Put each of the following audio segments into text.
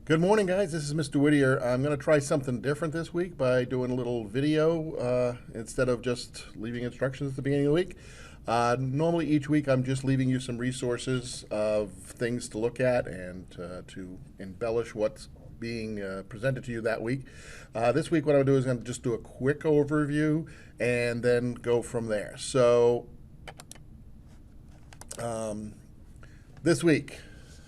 Good morning, guys. This is Mr. Whittier. I'm going to try something different this week by doing a little video instead of just leaving instructions at the beginning of the week. Normally, each week, I'm just leaving you some resources of things to look at and to embellish what's being presented to you that week. This week, what I'm going to do is going to just do a quick overview and then go from there. So, this week,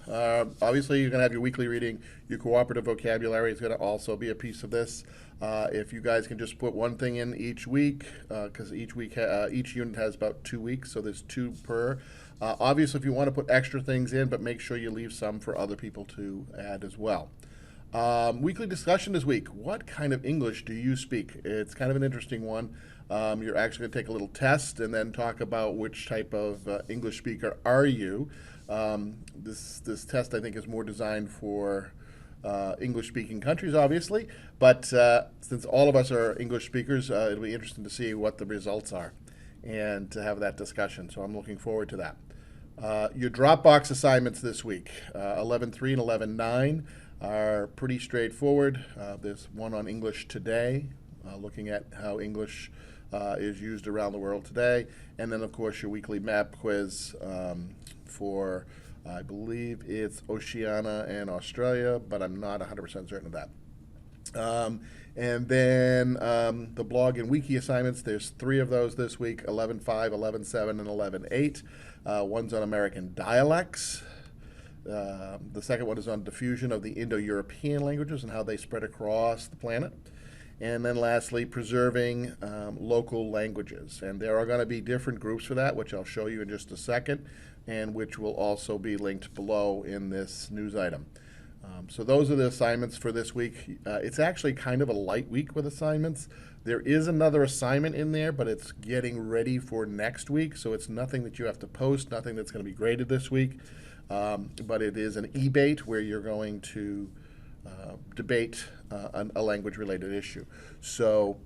obviously, you're going to have your weekly reading. Your cooperative vocabulary is going to also be a piece of this. If you guys can just put one thing in each week, because each unit has about 2 weeks, so there's two per. Obviously, if you want to put extra things in, but make sure you leave some for other people to add as well. Weekly discussion this week. What kind of English do you speak? It's kind of an interesting one. You're actually going to take a little test and then talk about which type of English speaker are you. This test, I think, is more designed for English-speaking countries, obviously, but since all of us are English speakers, it'll be interesting to see what the results are and to have that discussion, so I'm looking forward to that. Your Dropbox assignments this week, 11.3 and 11.9, are pretty straightforward. There's one on English today, looking at how English is used around the world today, and then, of course, your weekly map quiz for I believe it's Oceania and Australia, but I'm not 100% certain of that. And then the blog and wiki assignments, there's 3 of those this week, 11.5, 11.7, and 11.8. One's on American dialects. The second one is on diffusion of the Indo-European languages and how they spread across the planet. And then lastly, preserving local languages. And there are going to be different groups for that, which I'll show you in just a second, and which will also be linked below in this news item. So those are the assignments for this week. It's actually kind of a light week with assignments. There is another assignment in there, but it's getting ready for next week, so it's nothing that you have to post, nothing that's going to be graded this week. But it is an e-bait where you're going to debate a language-related issue. So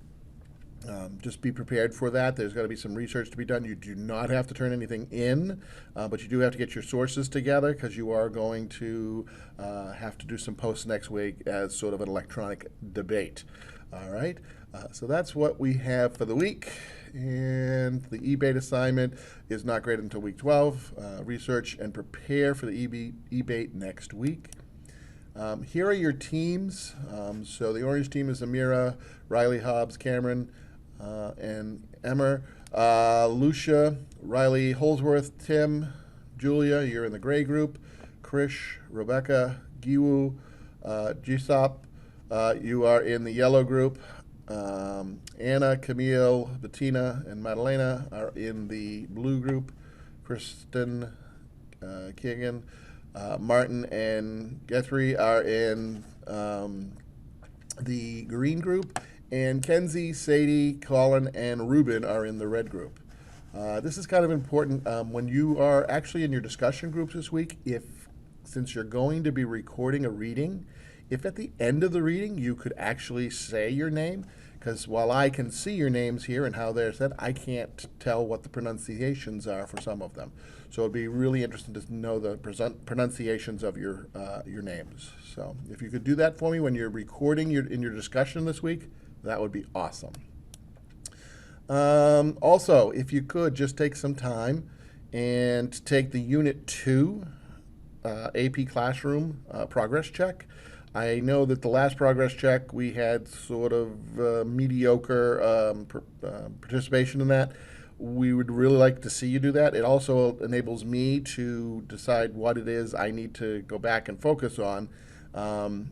just be prepared for that. There's going to be some research to be done. You do not have to turn anything in, but you do have to get your sources together because you are going to have to do some posts next week as sort of an electronic debate. All right, so that's what we have for the week. And the e-bait assignment is not graded until week 12. Research and prepare for the e-bait next week. Here are your teams. So the orange team is Amira, Riley, Hobbs, Cameron, and Emmer. Lucia, Riley, Holsworth, Tim, Julia, you're in the gray group. Krish, Rebecca, Giwu, Gisop, you are in the yellow group. Anna, Camille, Bettina, and Madalena are in the blue group. Kristen, Keegan, Martin and Guthrie are in the green group, and Kenzie, Sadie, Colin, and Ruben are in the red group. This is kind of important when you are actually in your discussion groups this week. Since you're going to be recording a reading, if at the end of the reading you could actually say your name, because while I can see your names here and how they're said, I can't tell what the pronunciations are for some of them. So it'd be really interesting to know the pronunciations of your names. So if you could do that for me when you're recording in your discussion this week, that would be awesome. Also, if you could just take some time and take the Unit 2 AP Classroom progress check. I know that the last progress check we had sort of mediocre participation in that. We would really like to see you do that. It also enables me to decide what it is I need to go back and focus on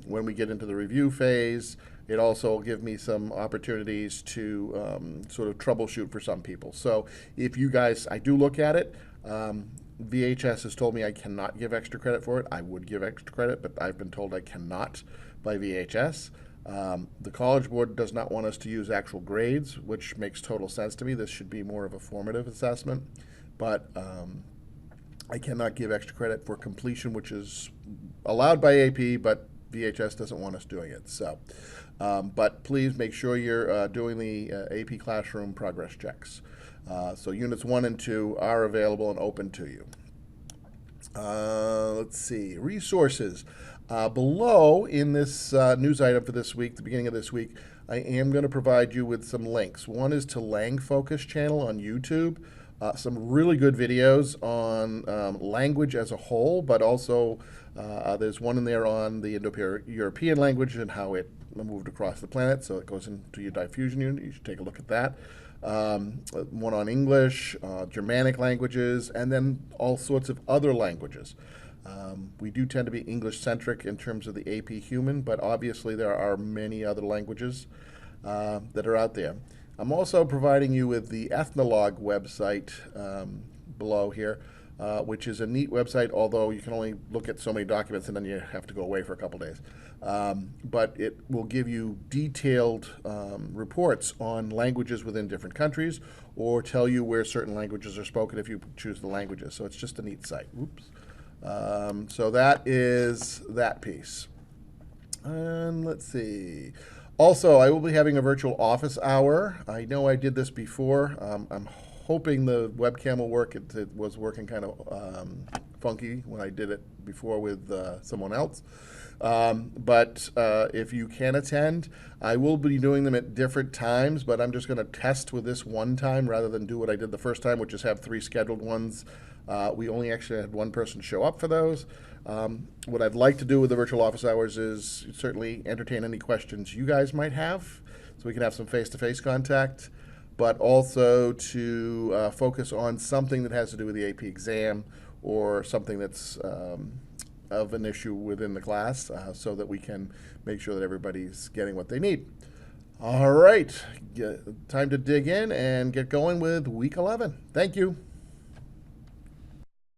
when we get into the review phase. It also will give me some opportunities to sort of troubleshoot for some people. So if you guys, I do look at it. VHS has told me I cannot give extra credit for it. I would give extra credit, but I've been told I cannot by VHS. The College Board does not want us to use actual grades, which makes total sense to me. This should be more of a formative assessment, but I cannot give extra credit for completion, which is allowed by AP, but VHS doesn't want us doing it. So, but please make sure you're doing the AP Classroom progress checks. So units 1 and 2 are available and open to you. Let's see, resources. Below in this news item for this week, the beginning of this week, I am going to provide you with some links. One is to Lang Focus channel on YouTube. Some really good videos on language as a whole, but also there's one in there on the Indo-European language and how it moved across the planet. So it goes into your diffusion unit. You should take a look at that. One on English, Germanic languages, and then all sorts of other languages. We do tend to be English-centric in terms of the AP Human, but obviously there are many other languages that are out there. I'm also providing you with the Ethnologue website below here, which is a neat website, although you can only look at so many documents and then you have to go away for a couple days. But it will give you detailed reports on languages within different countries, or tell you where certain languages are spoken if you choose the languages. So it's just a neat site. Oops. So that is that piece. And let's see. Also, I will be having a virtual office hour. I know I did this before. I'm hoping the webcam will work. It was working kind of funky when I did it before with someone else. But if you can attend, I will be doing them at different times, but I'm just going to test with this one time rather than do what I did the first time, which is have 3 scheduled ones. We only actually had 1 person show up for those. What I'd like to do with the virtual office hours is certainly entertain any questions you guys might have, so we can have some face-to-face contact, but also to focus on something that has to do with the AP exam or something that's of an issue within the class, so that we can make sure that everybody's getting what they need. All right, time to dig in and get going with week 11. Thank you.